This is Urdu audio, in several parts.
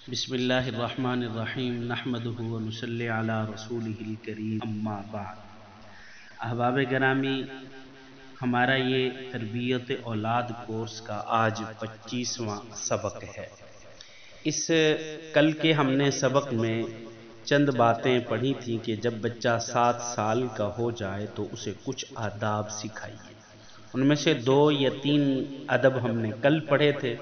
بسم اللہ الرحمن الرحیم نحمدہ و نصلی علی رسولہ الکریم اما بعد۔ احباب گرامی، ہمارا یہ تربیت اولاد کورس کا آج 25واں سبق ہے۔ اس کل کے ہم نے سبق میں چند باتیں پڑھی تھیں کہ جب بچہ 7 سال کا ہو جائے تو اسے کچھ آداب سکھائیے۔ ان میں سے 2 یا 3 ادب ہم نے کل پڑھے تھے،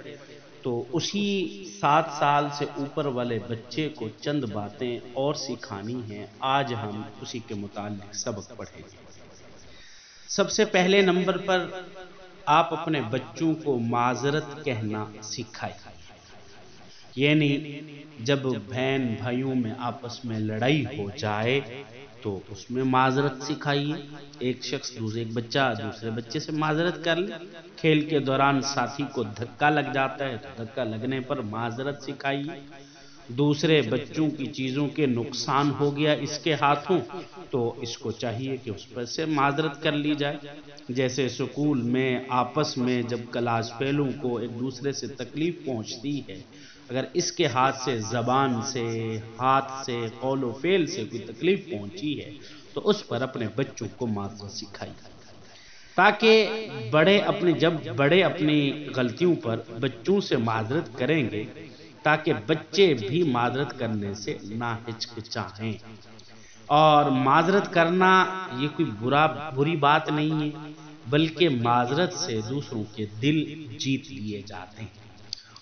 تو اسی 7 سال سے اوپر والے بچے کو چند باتیں اور سکھانی ہیں۔ آج ہم اسی کے متعلق سبق پڑھیں گے۔ سب سے پہلے نمبر پر آپ اپنے بچوں کو معذرت کہنا سکھائیے۔ یعنی جب بہن بھائیوں میں آپس میں لڑائی ہو جائے تو اس میں معذرت سکھائیے۔ ایک شخص ایک بچہ دوسرے بچے سے معذرت کر لے۔ کھیل کے دوران ساتھی کو دھکا لگ جاتا ہے تو دھکا لگنے پر معذرت سکھائیے۔ دوسرے بچوں کی چیزوں کے نقصان ہو گیا اس کے ہاتھوں تو اس کو چاہیے کہ اس پر سے معذرت کر لی جائے۔ جیسے سکول میں آپس میں جب کلاس فیلوں کو ایک دوسرے سے تکلیف پہنچتی ہے، اگر اس کے ہاتھ سے، زبان سے، ہاتھ سے، قول و فعل سے کوئی تکلیف پہنچی ہے تو اس پر اپنے بچوں کو معذرت سکھائیے، تاکہ جب بڑے اپنی غلطیوں پر بچوں سے معذرت کریں گے تاکہ بچے بھی معذرت کرنے سے نہ ہچکچائیں۔ اور معذرت کرنا یہ کوئی بری بات نہیں ہے، بلکہ معذرت سے دوسروں کے دل جیت لیے جاتے ہیں۔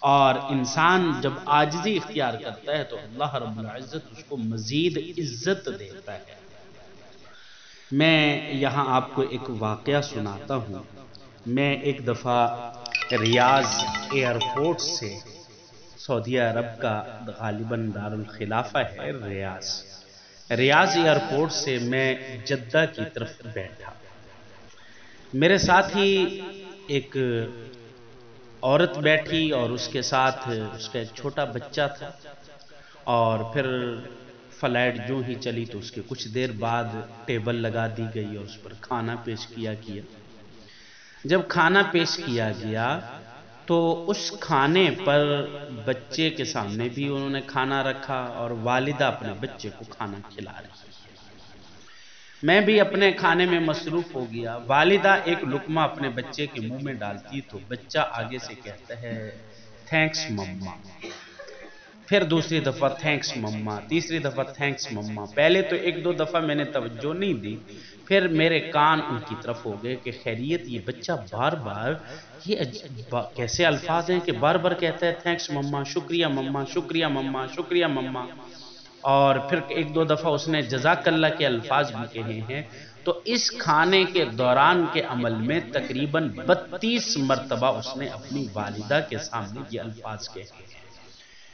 اور انسان جب عاجزی اختیار کرتا ہے تو اللہ رب العزت اس کو مزید عزت دیتا ہے۔ میں یہاں آپ کو ایک واقعہ سناتا ہوں۔ میں ایک دفعہ ریاض ایئرپورٹ سے، سعودی عرب کا غالباً دارالخلافہ ہے ریاض ایئرپورٹ سے میں جدہ کی طرف بیٹھا۔ میرے ساتھ ہی ایک عورت بیٹھی اور اس کے ساتھ اس کا ایک چھوٹا بچہ تھا، اور پھر فلائٹ جو ہی چلی تو اس کے کچھ دیر بعد ٹیبل لگا دی گئی اور اس پر کھانا پیش کیا گیا۔ جب کھانا پیش کیا گیا تو اس کھانے پر بچے کے سامنے بھی انہوں نے کھانا رکھا اور والدہ اپنے بچے کو کھانا کھلا رہی ہے۔ میں بھی اپنے کھانے میں مصروف ہو گیا۔ والدہ ایک لقمہ اپنے بچے کے منہ میں ڈالتی تو بچہ آگے سے کہتا ہے تھینکس مما، پھر دوسری دفعہ تھینکس مما، تیسری دفعہ تھینکس مما۔ پہلے تو 1-2 دفعہ میں نے توجہ نہیں دی، پھر میرے کان ان کی طرف ہو گئے کہ خیریت یہ بچہ بار بار یہ کیسے الفاظ ہیں کہ بار بار کہتا ہے تھینکس مما، شکریہ مما، شکریہ مما، شکریہ مما۔ اور پھر 1-2 دفعہ اس نے جزاک اللہ کے الفاظ بھی کہے ہیں۔ تو اس کھانے کے دوران کے عمل میں تقریباً 32 مرتبہ اس نے اپنی والدہ کے سامنے یہ الفاظ کہے ہیں۔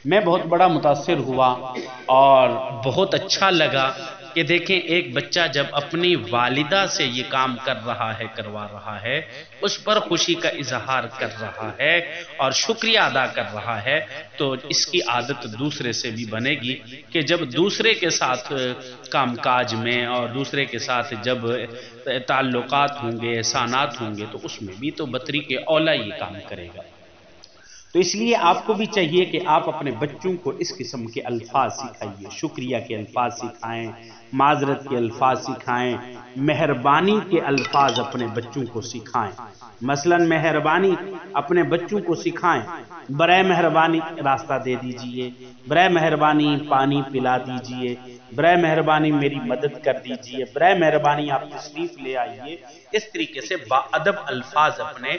میں بہت بڑا متاثر ہوا اور بہت اچھا لگا کہ دیکھیں ایک بچہ جب اپنی والدہ سے یہ کام کروا رہا ہے، اس پر خوشی کا اظہار کر رہا ہے اور شکریہ ادا کر رہا ہے، تو اس کی عادت دوسرے سے بھی بنے گی کہ جب دوسرے کے ساتھ کام کاج میں اور دوسرے کے ساتھ جب تعلقات ہوں گے، احسانات ہوں گے، تو اس میں بھی تو بطریق اولیٰ یہ کام کرے گا۔ تو اس لیے آپ کو بھی چاہیے کہ آپ اپنے بچوں کو اس قسم کے الفاظ سکھائیے، شکریہ کے الفاظ سکھائیں، معذرت کے الفاظ سکھائیں، مہربانی کے الفاظ اپنے بچوں کو سکھائیں۔ مثلا مہربانی اپنے بچوں کو سکھائیں، برائے مہربانی راستہ دے دیجئے، برائے مہربانی پانی پلا دیجئے، برائے مہربانی میری مدد کر دیجئے، برائے مہربانی آپ تشریف لے آئیے۔ اس طریقے سے باادب الفاظ اپنے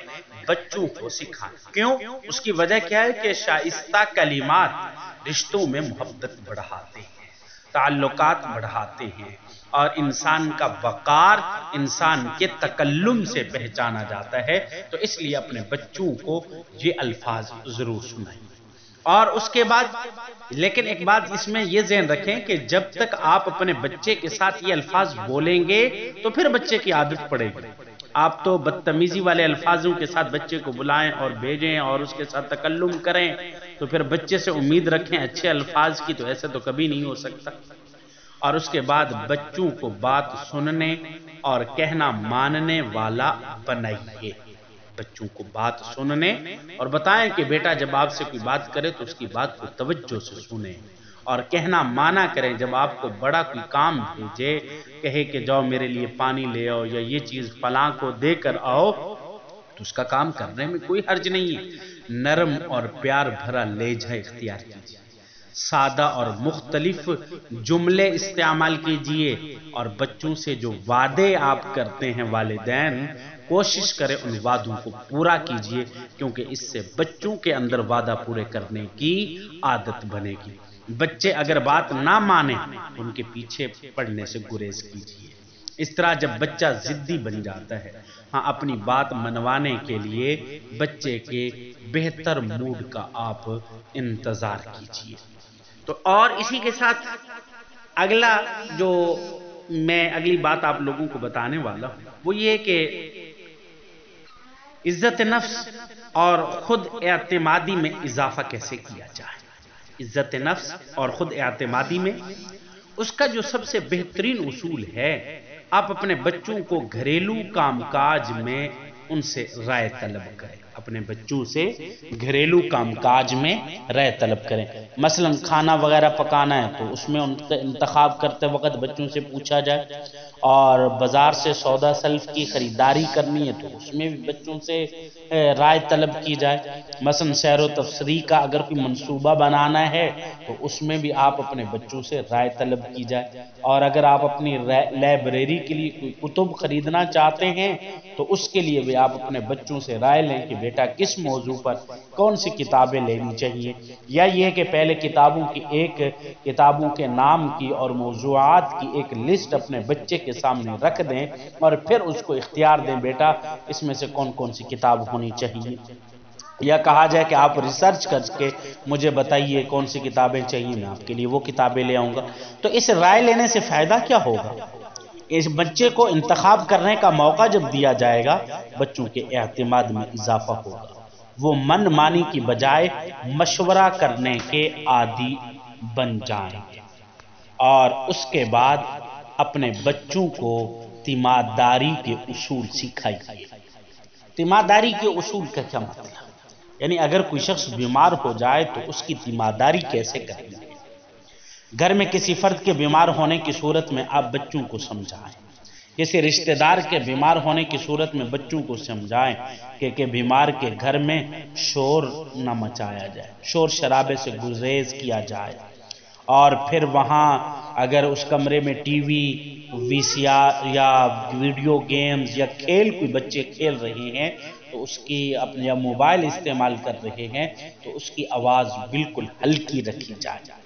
بچوں کو سکھائیں۔ کیوں؟ اس کی وجہ کیا ہے کہ شائستہ کلمات رشتوں میں محبت بڑھاتے ہیں، تعلقات بڑھاتے ہیں، اور انسان کا وقار انسان کے تکلم سے پہچانا جاتا ہے۔ تو اس لیے اپنے بچوں کو یہ الفاظ ضرور سنائیں۔ اور اس کے بعد لیکن ایک بات اس میں یہ ذہن رکھیں کہ جب تک آپ اپنے بچے کے ساتھ یہ الفاظ بولیں گے تو پھر بچے کی عادت پڑے گی۔ آپ تو بدتمیزی والے الفاظوں کے ساتھ بچے کو بلائیں اور بھیجیں اور اس کے ساتھ تکلم کریں تو پھر بچے سے امید رکھیں اچھے الفاظ کی، تو ایسے تو کبھی نہیں ہو سکتا۔ اور اس کے بعد بچوں کو بات سننے اور کہنا ماننے والا بنائیے۔ بچوں کو بات سننے اور بتائیں کہ بیٹا جب آپ سے کوئی بات کرے تو اس کی بات کو توجہ سے سنیں، اور کہنا مانا کریں۔ جب آپ کو بڑا کوئی کام بھیجے، کہے کہ جاؤ میرے لیے پانی لے آؤ یا یہ چیز فلاں کو دے کر آؤ، تو اس کا کام کرنے میں کوئی حرج نہیں ہے۔ نرم اور پیار بھرا لہجہ اختیار کیجیے، سادہ اور مختلف جملے استعمال کیجیے، اور بچوں سے جو وعدے آپ کرتے ہیں والدین، کوشش کریں ان وعدوں کو پورا کیجیے، کیونکہ اس سے بچوں کے اندر وعدہ پورے کرنے کی عادت بنے گی۔ بچے اگر بات نہ مانیں ان کے پیچھے پڑنے سے گریز کیجیے۔ اس طرح جب بچہ ضدی بن جاتا ہے، ہاں اپنی بات منوانے کے لیے بچے کے بہتر موڈ کا آپ انتظار کیجیے۔ تو اور اسی کے ساتھ اگلا جو میں اگلی بات آپ لوگوں کو بتانے والا ہوں وہ یہ کہ عزت نفس اور خود اعتمادی میں اضافہ کیسے کیا جائے۔ عزت نفس اور خود اعتمادی میں اس کا جو سب سے بہترین اصول ہے، آپ اپنے بچوں کو گھریلو کام کاج میں ان سے رائے طلب کریں۔ اپنے بچوں سے گھریلو کام کاج میں رائے طلب کریں۔ مثلا کھانا وغیرہ پکانا ہے تو اس میں ان کا انتخاب کرتے وقت بچوں سے پوچھا جائے، اور بازار سے سودا سلف کی خریداری کرنی ہے تو اس میں بھی بچوں سے رائے طلب کی جائے۔ مثلا سیر و تفریح کا اگر کوئی منصوبہ بنانا ہے تو اس میں بھی آپ اپنے بچوں سے رائے طلب کی جائے، اور اگر آپ اپنی لائبریری کے لیے کوئی کتب خریدنا چاہتے ہیں تو اس کے لیے بھی آپ اپنے بچوں سے رائے لیں کہ بیٹا کس موضوع پر کون سی کتابیں لینی چاہیے، یا یہ کہ پہلے کتابوں کے نام کی اور موضوعات کی ایک لسٹ اپنے بچے کے سامنے رکھ دیں، اور پھر اس کو اختیار دیں بیٹا اس میں سے کون کون سی کتاب ہونی چاہیے، یا کہا جائے کہ آپ ریسرچ کر کے مجھے بتائیے کون سی کتابیں چاہیے، میں آپ کے لیے وہ کتابیں لے آؤں گا۔ تو اس رائے لینے سے فائدہ کیا ہوگا؟ اس بچے کو انتخاب کرنے کا موقع جب دیا جائے گا، بچوں کے اعتماد میں اضافہ ہوگا، وہ من مانی کی بجائے مشورہ کرنے کے عادی بن جائیں گے، اور اس کے بعد اپنے بچوں کو تیمارداری کے اصول سکھائیے۔ تیمارداری کے اصول کا کیا مطلب؟ یعنی اگر کوئی شخص بیمار ہو جائے تو اس کی تیمارداری کیسے کرنی ہے۔ گھر میں کسی فرد کے بیمار ہونے کی صورت میں آپ بچوں کو سمجھائیں، کسی رشتہ دار کے بیمار ہونے کی صورت میں بچوں کو سمجھائیں کہ بیمار کے گھر میں شور نہ مچایا جائے، شور شرابے سے گریز کیا جائے، اور پھر وہاں اگر اس کمرے میں ٹی وی، وی سی آر یا ویڈیو گیمز یا کھیل کوئی بچے کھیل رہے ہیں تو اس کی اپنے یا موبائل استعمال کر رہے ہیں تو اس کی آواز بالکل ہلکی رکھی جائے،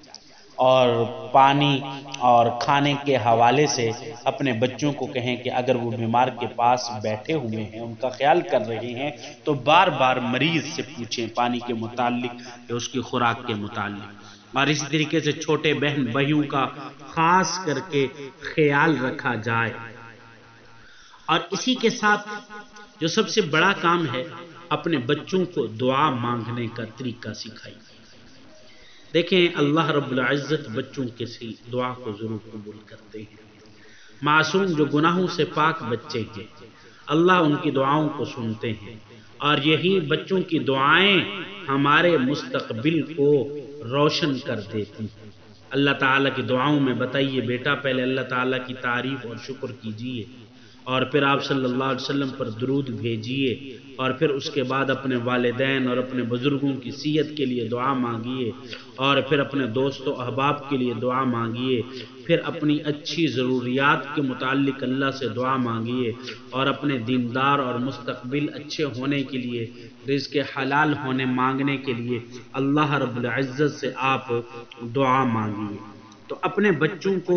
اور پانی اور کھانے کے حوالے سے اپنے بچوں کو کہیں کہ اگر وہ بیمار کے پاس بیٹھے ہوئے ہیں ان کا خیال کر رہے ہیں تو بار بار مریض سے پوچھیں پانی کے متعلق یا اس کی خوراک کے متعلق، اور اسی طریقے سے چھوٹے بہن بھائیوں کا خاص کر کے خیال رکھا جائے۔ اور اسی کے ساتھ جو سب سے بڑا کام ہے، اپنے بچوں کو دعا مانگنے کا طریقہ سکھائیے۔ دیکھیں اللہ رب العزت بچوں کے سی دعا کو ضرور قبول کرتے ہیں۔ معصوم جو گناہوں سے پاک بچے ہیں، اللہ ان کی دعاؤں کو سنتے ہیں، اور یہی بچوں کی دعائیں ہمارے مستقبل کو روشن کر دیتی ہیں۔ اللہ تعالیٰ کی دعاؤں میں بتائیے بیٹا پہلے اللہ تعالیٰ کی تعریف اور شکر کیجیے، اور پھر آپ صلی اللہ علیہ وسلم پر درود بھیجیے، اور پھر اس کے بعد اپنے والدین اور اپنے بزرگوں کی صحت کے لیے دعا مانگیے، اور پھر اپنے دوست و احباب کے لیے دعا مانگیے، پھر اپنی اچھی ضروریات کے متعلق اللہ سے دعا مانگیے، اور اپنے دیندار اور مستقبل اچھے ہونے کے لیے، رزق حلال ہونے مانگنے کے لیے اللہ رب العزت سے آپ دعا مانگیے۔ تو اپنے بچوں کو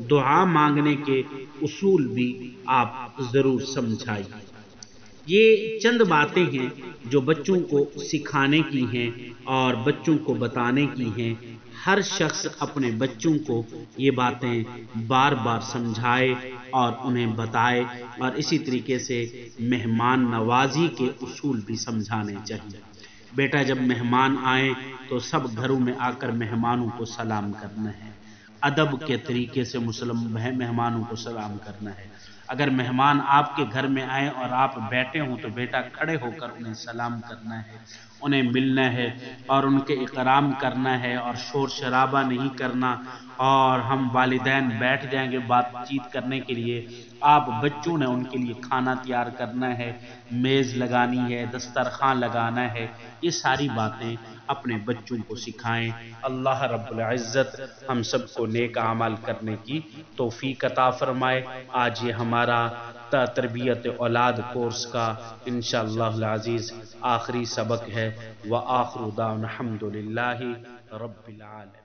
دعا مانگنے کے اصول بھی آپ ضرور سمجھائیے۔ یہ چند باتیں ہیں جو بچوں کو سکھانے کی ہیں اور بچوں کو بتانے کی ہیں۔ ہر شخص اپنے بچوں کو یہ باتیں بار بار سمجھائے اور انہیں بتائے، اور اسی طریقے سے مہمان نوازی کے اصول بھی سمجھانے چاہیے۔ بیٹا جب مہمان آئیں تو سب گھروں میں آ کر مہمانوں کو سلام کرنا ہے، ادب کے طریقے سے مہمانوں کو سلام کرنا ہے۔ اگر مہمان آپ کے گھر میں آئیں اور آپ بیٹھے ہوں تو بیٹا کھڑے ہو کر انہیں سلام کرنا ہے، انہیں ملنا ہے اور ان کے اکرام کرنا ہے، اور شور شرابہ نہیں کرنا۔ اور ہم والدین بیٹھ جائیں گے بات چیت کرنے کے لیے، آپ بچوں نے ان کے لیے کھانا تیار کرنا ہے، میز لگانی ہے، دسترخوان لگانا ہے، یہ ساری باتیں اپنے بچوں کو سکھائیں۔ اللہ رب العزت ہم سب کو نیک اعمال کرنے کی توفیق عطا فرمائے۔ آج یہ ہمارا تربیت اولاد کورس کا انشاءاللہ العزیز آخری سبق ہے۔ وآخر دعوانا الحمد للہ رب العالمین۔